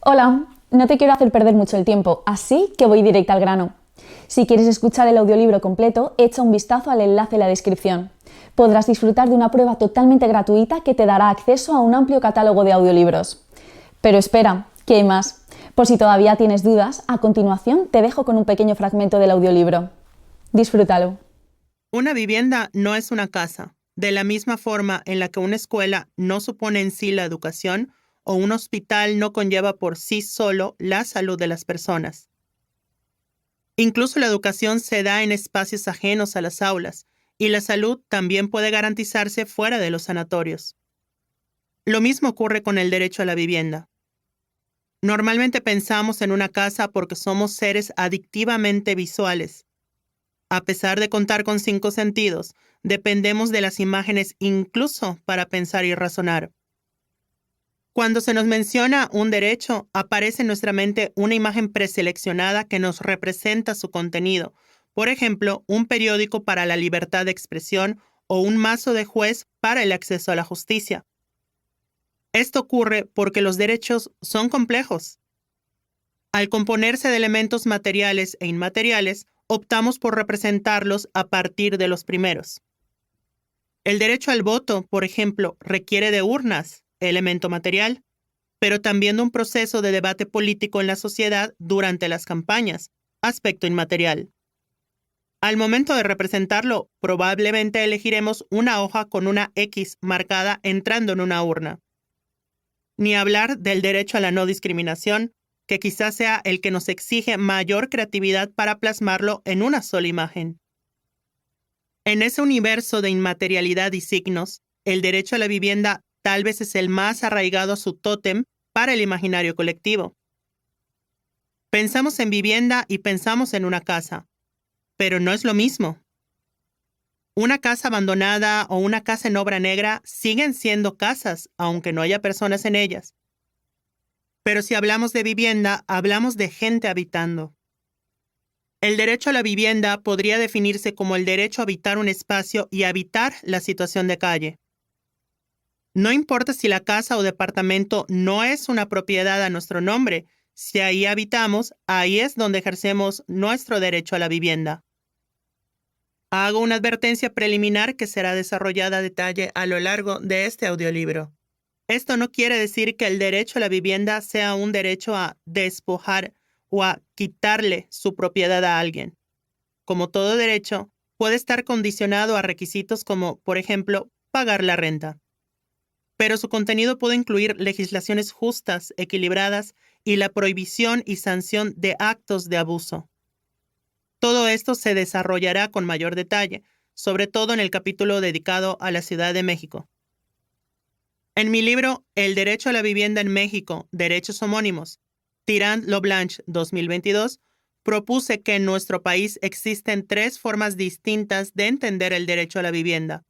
Hola, no te quiero hacer perder mucho el tiempo, así que voy directa al grano. Si quieres escuchar el audiolibro completo, echa un vistazo al enlace en la descripción. Podrás disfrutar de una prueba totalmente gratuita que te dará acceso a un amplio catálogo de audiolibros. Pero espera, que hay más. Por si todavía tienes dudas, a continuación te dejo con un pequeño fragmento del audiolibro. Disfrútalo. Una vivienda no es una casa. De la misma forma en la que una escuela no supone en sí la educación, o un hospital no conlleva por sí solo la salud de las personas. Incluso la educación se da en espacios ajenos a las aulas, y la salud también puede garantizarse fuera de los sanatorios. Lo mismo ocurre con el derecho a la vivienda. Normalmente pensamos en una casa porque somos seres adictivamente visuales. A pesar de contar con 5 sentidos, dependemos de las imágenes incluso para pensar y razonar. Cuando se nos menciona un derecho, aparece en nuestra mente una imagen preseleccionada que nos representa su contenido. Por ejemplo, un periódico para la libertad de expresión o un mazo de juez para el acceso a la justicia. Esto ocurre porque los derechos son complejos. Al componerse de elementos materiales e inmateriales, optamos por representarlos a partir de los primeros. El derecho al voto, por ejemplo, requiere de urnas, elemento material, pero también de un proceso de debate político en la sociedad durante las campañas, aspecto inmaterial. Al momento de representarlo, probablemente elegiremos una hoja con una X marcada entrando en una urna. Ni hablar del derecho a la no discriminación, que quizás sea el que nos exige mayor creatividad para plasmarlo en una sola imagen. En ese universo de inmaterialidad y signos, el derecho a la vivienda tal vez es el más arraigado a su tótem para el imaginario colectivo. Pensamos en vivienda y pensamos en una casa, pero no es lo mismo. Una casa abandonada o una casa en obra negra siguen siendo casas, aunque no haya personas en ellas. Pero si hablamos de vivienda, hablamos de gente habitando. El derecho a la vivienda podría definirse como el derecho a habitar un espacio y habitar la situación de calle. No importa si la casa o departamento no es una propiedad a nuestro nombre, si ahí habitamos, ahí es donde ejercemos nuestro derecho a la vivienda. Hago una advertencia preliminar que será desarrollada a detalle a lo largo de este audiolibro. Esto no quiere decir que el derecho a la vivienda sea un derecho a despojar o a quitarle su propiedad a alguien. Como todo derecho, puede estar condicionado a requisitos como, por ejemplo, pagar la renta. Pero su contenido puede incluir legislaciones justas, equilibradas y la prohibición y sanción de actos de abuso. Todo esto se desarrollará con mayor detalle, sobre todo en el capítulo dedicado a la Ciudad de México. En mi libro El derecho a la vivienda en México, derechos homónimos, Tirant-Loblanche 2022, propuse que en nuestro país existen 3 formas distintas de entender el derecho a la vivienda.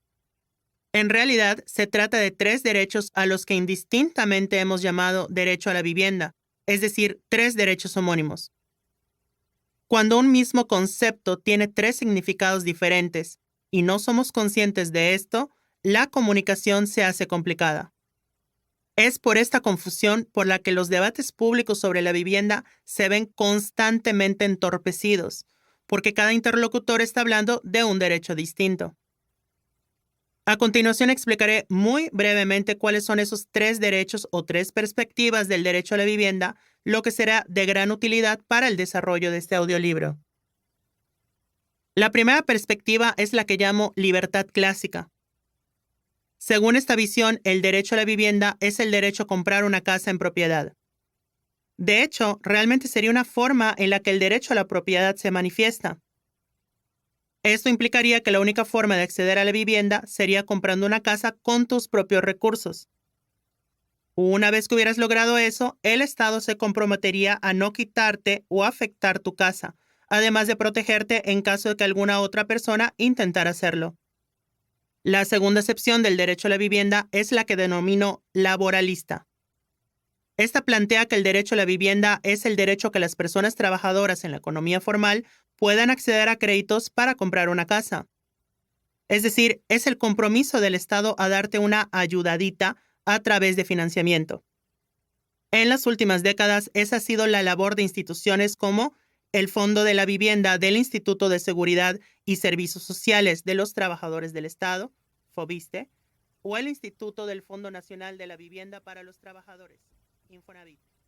En realidad, se trata de 3 derechos a los que indistintamente hemos llamado derecho a la vivienda, es decir, 3 derechos homónimos. Cuando un mismo concepto tiene 3 significados diferentes y no somos conscientes de esto, la comunicación se hace complicada. Es por esta confusión por la que los debates públicos sobre la vivienda se ven constantemente entorpecidos, porque cada interlocutor está hablando de un derecho distinto. A continuación explicaré muy brevemente cuáles son esos 3 derechos o 3 perspectivas del derecho a la vivienda, lo que será de gran utilidad para el desarrollo de este audiolibro. La primera perspectiva es la que llamo libertad clásica. Según esta visión, el derecho a la vivienda es el derecho a comprar una casa en propiedad. De hecho, realmente sería una forma en la que el derecho a la propiedad se manifiesta. Esto implicaría que la única forma de acceder a la vivienda sería comprando una casa con tus propios recursos. Una vez que hubieras logrado eso, el Estado se comprometería a no quitarte o afectar tu casa, además de protegerte en caso de que alguna otra persona intentara hacerlo. La segunda acepción del derecho a la vivienda es la que denomino laboralista. Esta plantea que el derecho a la vivienda es el derecho que las personas trabajadoras en la economía formal puedan acceder a créditos para comprar una casa. Es decir, es el compromiso del Estado a darte una ayudadita a través de financiamiento. En las últimas décadas, esa ha sido la labor de instituciones como el Fondo de la Vivienda del Instituto de Seguridad y Servicios Sociales de los Trabajadores del Estado, FOBISTE, o el Instituto del Fondo Nacional de la Vivienda para los Trabajadores, Infonavit.